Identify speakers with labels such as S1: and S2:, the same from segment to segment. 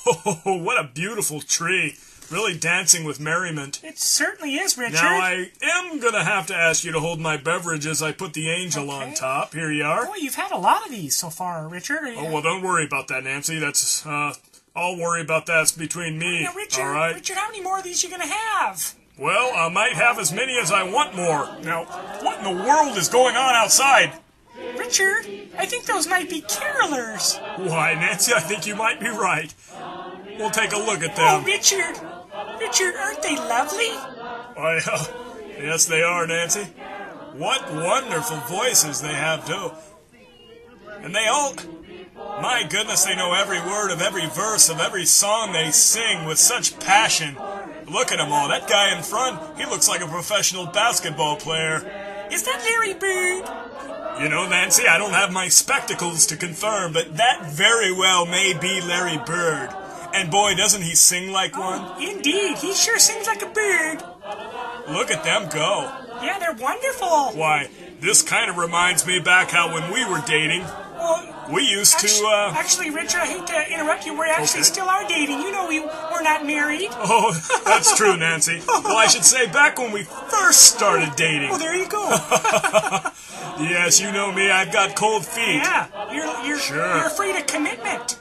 S1: Oh, what a beautiful tree. Really dancing with merriment.
S2: It certainly is, Richard.
S1: Now, I am going to have to ask you to hold my beverage as I put the angel on top. Here you are.
S2: Boy, you've had a lot of these so far, Richard.
S1: Oh, well, don't worry about that, Nancy. That's, I'll worry about that between me.
S2: Now, Richard,
S1: all right?
S2: Richard, how many more of these are you going to have?
S1: Well, I might have as many as I want more. Now, what in the world is going on outside?
S2: Richard, I think those might be carolers.
S1: Why, Nancy, I think you might be right. We'll take a look at them.
S2: Oh, Richard, aren't they lovely?
S1: Why, yes, they are, Nancy. What wonderful voices they have, too. And they all... My goodness, they know every word of every verse of every song they sing with such passion. Look at them all. That guy in front, he looks like a professional basketball player.
S2: Is that Larry Bird?
S1: You know, Nancy, I don't have my spectacles to confirm, but that very well may be Larry Bird. And boy, doesn't he sing like one?
S2: Indeed, he sure sings like a bird.
S1: Look at them go.
S2: Yeah, they're wonderful.
S1: Why, this kind of reminds me back how when we were dating, we used to,
S2: Actually, Richard, I hate to interrupt you. We actually still are dating. You know we're not married.
S1: Oh, that's true, Nancy. Well, I should say back when we first started dating.
S2: Oh, there you go.
S1: Yes, you know me. I've got cold feet.
S2: Yeah, you're afraid of commitment.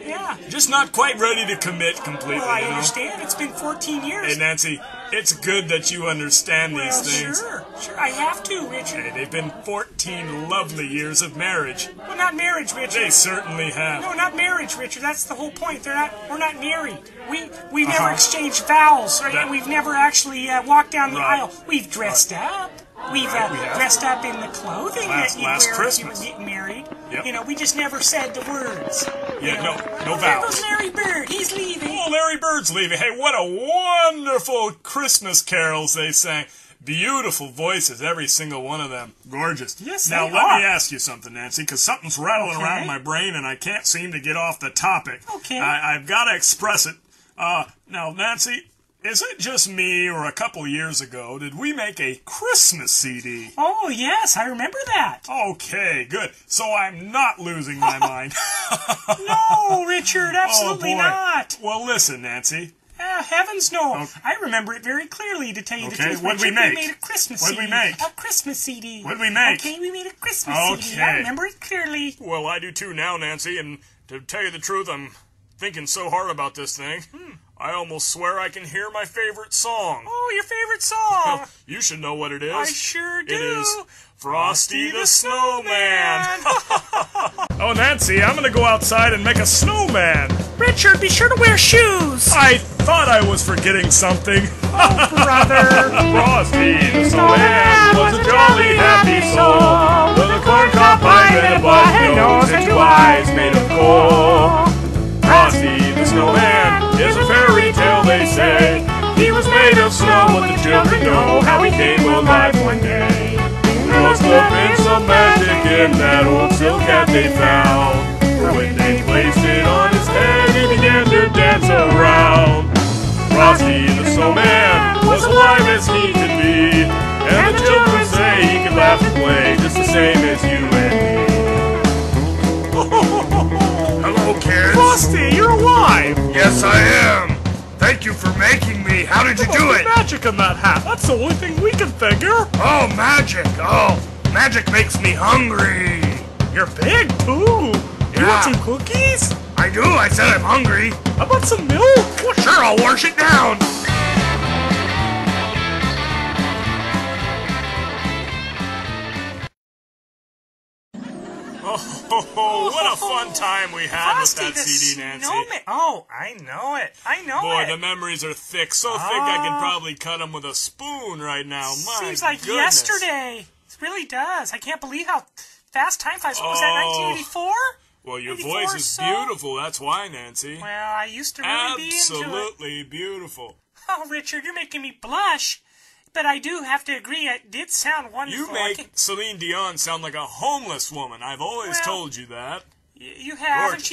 S2: Yeah.
S1: Just not quite ready to commit completely,
S2: Well, I understand. It's been 14 years.
S1: Hey, Nancy, it's good that you understand these things.
S2: Sure. I have to, Richard.
S1: Hey, they've been 14 lovely years of marriage.
S2: Well, not marriage, Richard.
S1: They certainly have.
S2: No, not marriage, Richard. That's the whole point. We're not married. We've never exchanged vows, right? We've never actually walked down the aisle. We've dressed up. We've dressed up in the clothing that you wear
S1: Christmas.
S2: if you get married.
S1: Yep.
S2: You know, we just never said the words.
S1: Yeah, no vows.
S2: There goes Larry Bird. He's leaving.
S1: Oh, Larry Bird's leaving. Hey, what a wonderful Christmas carols they sang. Beautiful voices, every single one of them. Gorgeous.
S2: Yes,
S1: now,
S2: they
S1: let
S2: are.
S1: me ask you something, Nancy, because something's rattling around in my brain and I can't seem to get off the topic.
S2: Okay.
S1: I've got to express it. Now, Nancy, is it just me, or a couple years ago, did we make a Christmas CD?
S2: Oh, yes, I remember that.
S1: Okay, good. So I'm not losing my mind.
S2: No, Richard, absolutely not.
S1: Well, listen, Nancy.
S2: Heavens no. Okay. I remember it very clearly, to tell you the truth.
S1: What'd we make?
S2: We made a Christmas CD.
S1: What'd we make?
S2: A Christmas CD.
S1: What'd we make?
S2: Okay, we made a Christmas CD. I remember it clearly.
S1: Well, I do too now, Nancy, and to tell you the truth, I'm thinking so hard about this thing. I almost swear I can hear my favorite song.
S2: Oh, your favorite song?
S1: You should know what it is.
S2: I sure do.
S1: It is Frosty the Snowman. Oh, Nancy, I'm going to go outside and make a snowman.
S2: Richard, be sure to wear shoes.
S1: I thought I was forgetting something.
S2: Oh, brother.
S1: Frosty the Snowman was a jolly happy soul, with a corncob pipe and a black nose and 2 eyes made of coal. Frosty the Snowman is a fairy tale, they say. He was made of snow, but the children know how he came alive one day. There must have been some magic in that old silk hat they found, for when they placed it on his head, he began to dance around. Frosty the Snowman was alive as he could be, and the children say he could laugh and play just the same as you and me.
S3: Hello, kids.
S1: Frosty, you're alive!
S3: Yes, I am. Thank you for making me. How did you do it?
S1: Magic in that hat. That's the only thing we can figure.
S3: Oh, magic. Oh, magic makes me hungry.
S1: You're big, too. You want some cookies?
S3: I do. I said I'm hungry.
S1: How about some milk?
S3: Well, sure, I'll wash it down.
S1: Oh, what a fun time we had
S2: Frosty
S1: with that CD, Nancy.
S2: Snowman. Oh, I know it.
S1: Boy, the memories are thick. So thick I could probably cut them with a spoon right now. My
S2: Seems like
S1: goodness.
S2: yesterday. It really does. I can't believe how fast time flies. What was that, 1984?
S1: Well, your voice is beautiful. That's why, Nancy.
S2: Well, I used to really be into it.
S1: Absolutely beautiful.
S2: Oh, Richard, you're making me blush. But I do have to agree, it did sound wonderful.
S1: You make Celine Dion sound like a homeless woman. I've always told you that.
S2: You have, and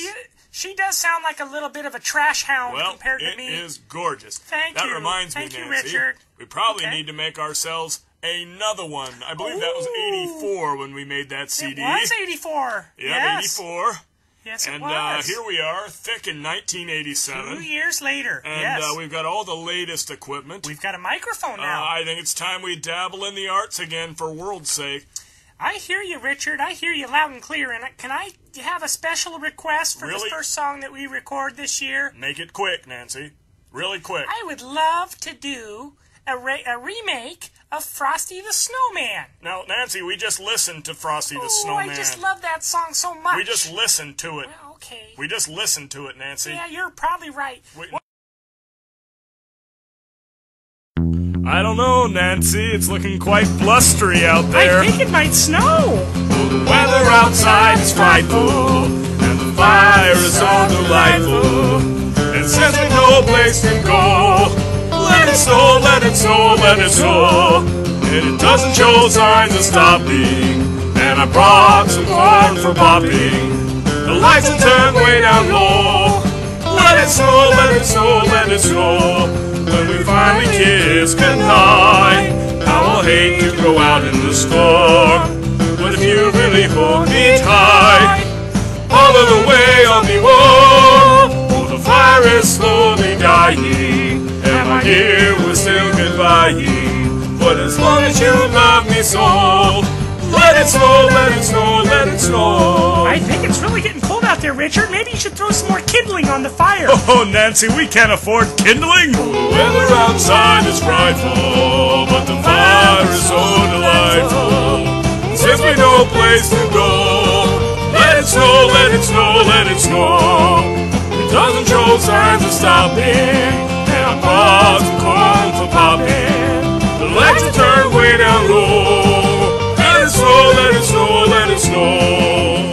S2: she does sound like a little bit of a trash hound compared to me.
S1: It is gorgeous.
S2: Thank you.
S1: That reminds me,
S2: Nancy.
S1: Nancy.
S2: Thank you, Richard.
S1: We probably need to make ourselves another one. I believe that was 84 when we made that CD.
S2: It was 84.
S1: Yep,
S2: yes.
S1: 84.
S2: Yes, it
S1: and
S2: was.
S1: here we are, thick in 1987.
S2: 2 years later,
S1: and
S2: yes.
S1: We've got all the latest equipment.
S2: We've got a microphone now.
S1: I think it's time we dabble in the arts again for world's sake.
S2: I hear you, Richard. I hear you loud and clear. And can I have a special request for
S1: Really?
S2: the first song that we record this year?
S1: Make it quick, Nancy. Really quick.
S2: I would love to do a remake of Frosty the Snowman.
S1: Now, Nancy, we just listened to Frosty the Snowman.
S2: I just love that song so much.
S1: We just listened to it.
S2: Well, okay.
S1: We just listened to it, Nancy.
S2: Yeah, you're probably right.
S1: I don't know, Nancy. It's looking quite blustery out there.
S2: I think it might snow.
S1: The weather outside is frightful, and the fire is so delightful. And since there's no place to go, let it snow, let it snow, let it snow. And it doesn't show signs of stopping. And I brought some corn for popping. The lights are turned way down low. Let it snow, let it snow, let it snow. When we finally kiss goodnight, how I'll hate to go out in the storm. But if you really hold me tight, all of the way on the wall, oh, the fire is slowly dying, and my dear, we're still goodbying. But as long as you love me so, let it snow, let it snow, let it snow.
S2: I think it's really getting cold out there, Richard. Maybe you should throw some more kindling on the fire.
S1: Oh, Nancy, we can't afford kindling. The weather outside is frightful, but the fire is so delightful. Since we no place to go, let it snow, let it snow, let it snow. It doesn't show signs of stopping, and I bought some corn for popping. The lights are turned way down low. Let it snow, let it snow, let it snow.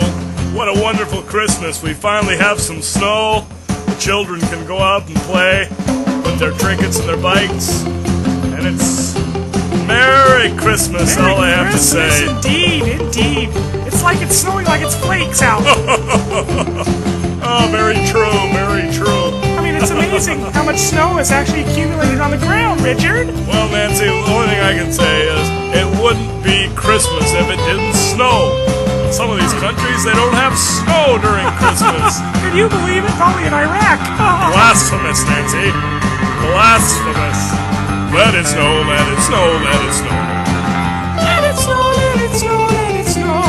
S1: What a wonderful Christmas. We finally have some snow. The children can go out and play with their trinkets and their bikes. And it's Merry Christmas,
S2: Merry
S1: all I have
S2: Christmas,
S1: to say.
S2: Indeed, indeed. It's like it's snowing like it's flakes out.
S1: Oh, very true, very true.
S2: I mean, it's amazing how much snow is actually accumulated on the ground, Richard.
S1: Well, Nancy, the only thing I can say is it wouldn't be Christmas if it didn't snow. In some of these countries, they don't have snow during Christmas.
S2: Can you believe it? Probably in Iraq.
S1: Blasphemous, Nancy. Blasphemous. Let it snow, let it snow, let it snow.
S2: Let it snow, let it snow, let it snow.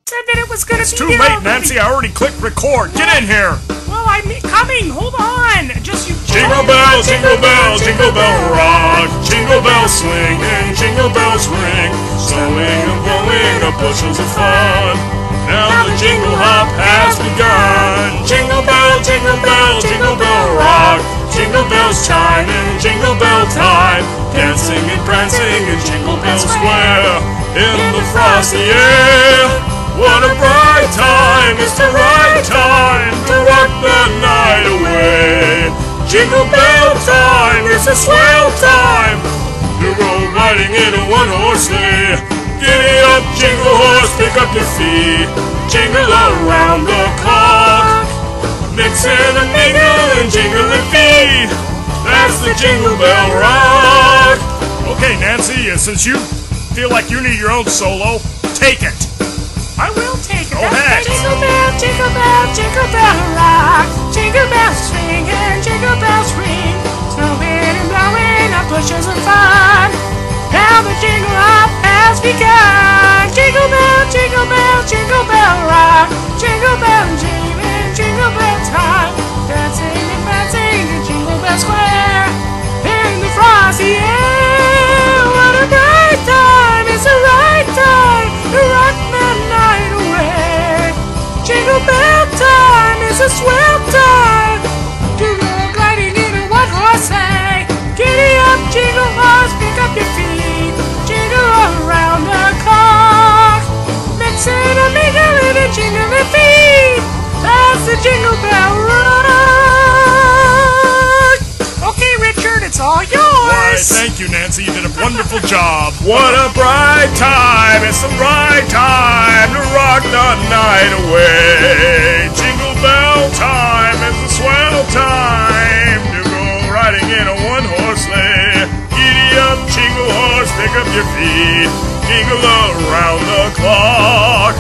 S2: Said that it was gonna be
S1: It's too late, Nancy. I already clicked record. Get in here.
S2: Well, I'm coming. Hold on. Just you.
S1: Jingle bell, jingle bell, jingle bell rock. Jingle bells swing and jingle bells ring. Snowing and blowing up bushels of fun. Now the jingle hop has begun. Jingle bell, jingle bell, jingle bell rock. Jingle bells chime in jingle bell time. Dancing and prancing in Jingle Bell Square. In the frosty air. What a bright time, it's the right time to rock the night away. Jingle bell time, it's a swell time to go riding in a one-horse sleigh. Giddy up, jingle horse, pick up your feet. Jingle around the clock. Mix and a mingle and jingle and feed. That's the Jingle Bell Rock. Okay, Nancy, since you feel like you need your own solo, take it.
S2: I will take it.
S1: Go ahead.
S2: Jingle bell, jingle bell, jingle bell rock. Jingle bells swing and jingle bells ring. Snowing and blowing up bushels of fun. Now the jingle hop has begun. Jingle bell, jingle bell, jingle bell rock. Jingle bell dream and jingle bell time. Dancing and prancing in Jingle Bell Square. In the frosty air. What a bright time. It's the right time to rock the night away. Jingle bell time is a swell time to go gliding in a one-horse sleigh. Giddy up, jingle horse, pick up your feet. Jingle around the clock. Mix it and mingle it and jingle and feet. That's the Jingle Bell Rock. Okay, Richard, it's all yours.
S1: Why, thank you, Nancy. You did a wonderful job. What a bright time. It's the right time to rock the night away. Jingle bell time is the swell time to go riding in a one-horse sleigh. Giddy up, jingle horse, pick up your feet. Jingle around the clock.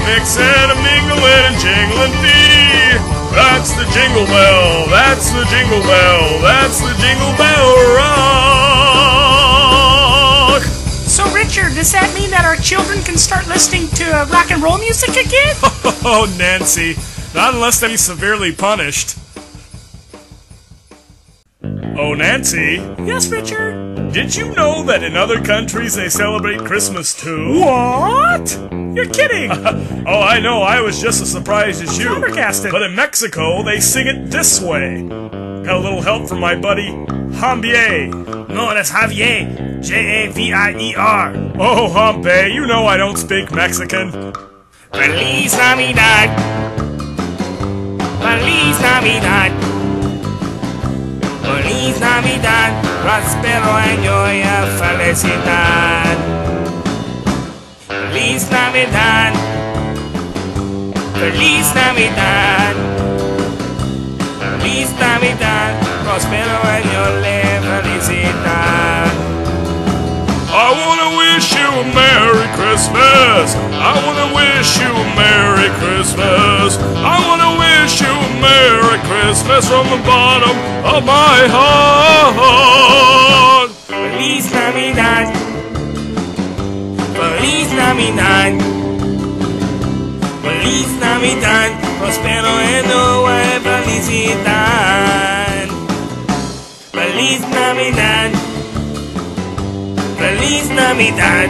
S1: Mix and a That's the jingle bell. That's the jingle bell. That's the jingle bell rock.
S2: So, Richard, does that mean that our children can start listening to rock and roll music again?
S1: Oh, Nancy, not unless they be severely punished. Oh, Nancy.
S2: Yes, Richard?
S1: Did you know that in other countries they celebrate Christmas too?
S2: What? You're kidding.
S1: Oh, I know. I was just as surprised as you.
S2: Flabbergasted.
S1: But in Mexico, they sing it this way. Got a little help from my buddy, Javier.
S3: No, that's Javier. Javier.
S1: Oh, Hampe, you know I don't speak Mexican.
S3: Feliz Navidad. Feliz Navidad. Feliz Navidad. Prospero año y felicidad. Feliz Navidad. Feliz Navidad. Feliz Navidad. Prospero año y felicidad.
S1: I wanna wish you a Merry Christmas. I wanna wish you a Merry Christmas. I wanna wish you a Merry Christmas from the bottom of my heart.
S3: Feliz Navidad. Feliz Navidad. Feliz Navidad. Prospero año y felicidad. Feliz Navidad. Feliz Navidad.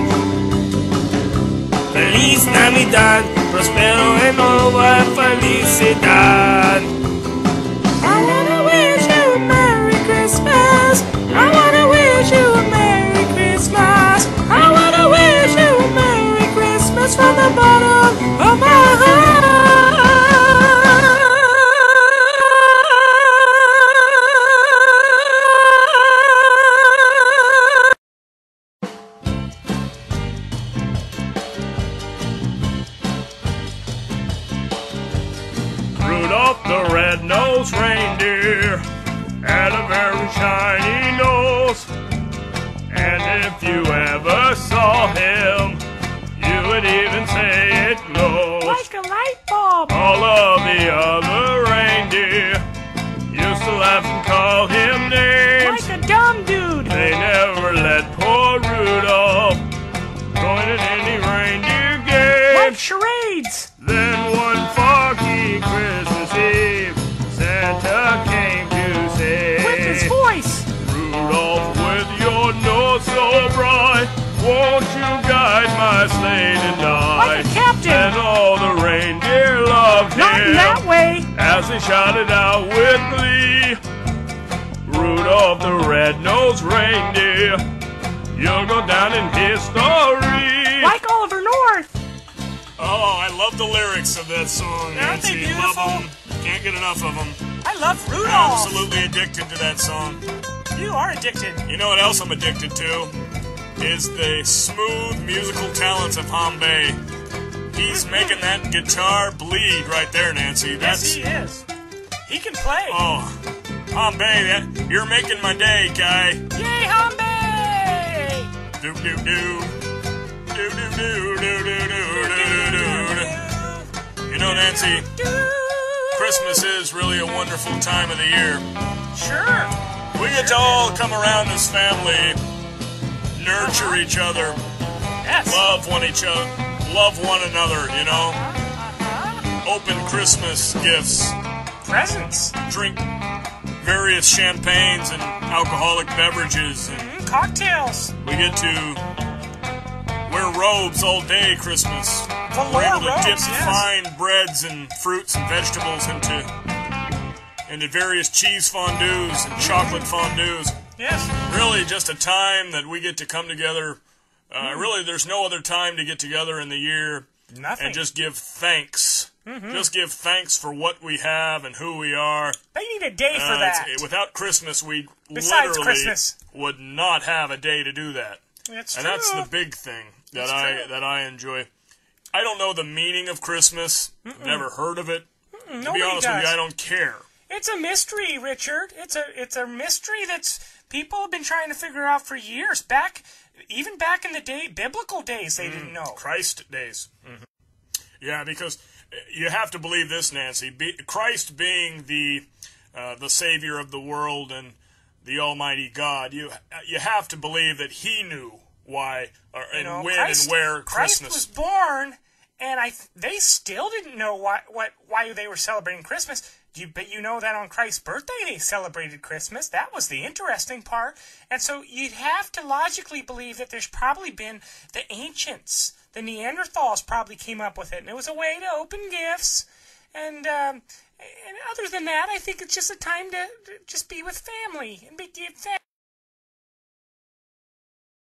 S3: Feliz Navidad. Prospero año y felicidad. I wanna wish you a Merry Christmas. I wanna wish you a Merry Christmas. I wanna wish you a Merry Christmas from the bottom of my heart.
S1: Rudolph the red-nosed reindeer had a very shiny nose. And if you ever saw him, you would even say it glows.
S2: Like a light bulb.
S1: All of the other reindeer used to laugh and call him names.
S2: Like a dumb dude.
S1: They never let poor Rudolph join in any reindeer games.
S2: Like charades.
S1: Then one foggy Christmas Eve, Santa came to say,
S2: With his voice.
S1: Rudolph, with your nose so bright, won't you guide my sleigh tonight?
S2: Like a captain.
S1: And all the reindeer loved
S2: Not in
S1: him
S2: that way.
S1: as they shouted out with glee, Rudolph the red-nosed reindeer, you'll go down in history.
S2: Like Oliver North.
S1: Oh, I love the lyrics of that song,
S2: Aren't they
S1: Nancy. Love
S2: beautiful?
S1: them. Can't get enough of them.
S2: I love Rudolph.
S1: Absolutely addicted to that song.
S2: You are addicted.
S1: You know what else I'm addicted to? Is the smooth musical talents of Hambe. He's making that guitar bleed right there, Nancy.
S2: Yes, he is. He can play.
S1: Oh, Hambe, you're making my day, guy.
S2: Yay, Hambe!
S1: Do do do. Do do do do do do do. You know, Nancy, Christmas is really a wonderful time of the year.
S2: Sure.
S1: We get to all come around as family, nurture each other,
S2: Yes.
S1: love one another, you know. Open Christmas gifts,
S2: Presents.
S1: drink various champagnes and alcoholic beverages, and
S2: Cocktails.
S1: we get to wear robes all day Christmas.
S2: Velour
S1: We're able to
S2: robes,
S1: dip
S2: yes.
S1: fine breads and fruits and vegetables into various cheese fondues and chocolate fondues.
S2: Yes.
S1: Really just a time that we get to come together. Really, there's no other time to get together in the year
S2: Nothing.
S1: and just give thanks. Just give thanks for what we have and who we are.
S2: They need a day for that.
S1: Without Christmas, we
S2: Besides
S1: literally
S2: Christmas.
S1: would not have a day to do that.
S2: That's
S1: And
S2: true.
S1: that's the big thing that
S2: That's
S1: I enjoy. I don't know the meaning of Christmas. Never heard of it. To be
S2: Nobody
S1: honest
S2: does.
S1: with you, I don't care.
S2: It's a mystery, Richard. It's a mystery that's people have been trying to figure out for years. Even back in the biblical days, they didn't know.
S1: Christ days. Yeah, because you have to believe this, Nancy. Christ being the Savior of the world and the Almighty God, you have to believe that He knew why and when and where Christmas.
S2: Christ was born, and they still didn't know why they were celebrating Christmas. But you know that on Christ's birthday they celebrated Christmas. That was the interesting part. And so you'd have to logically believe that there's probably been the ancients, the Neanderthals probably came up with it, and it was a way to open gifts. And other than that, I think it's just a time to just be with family and be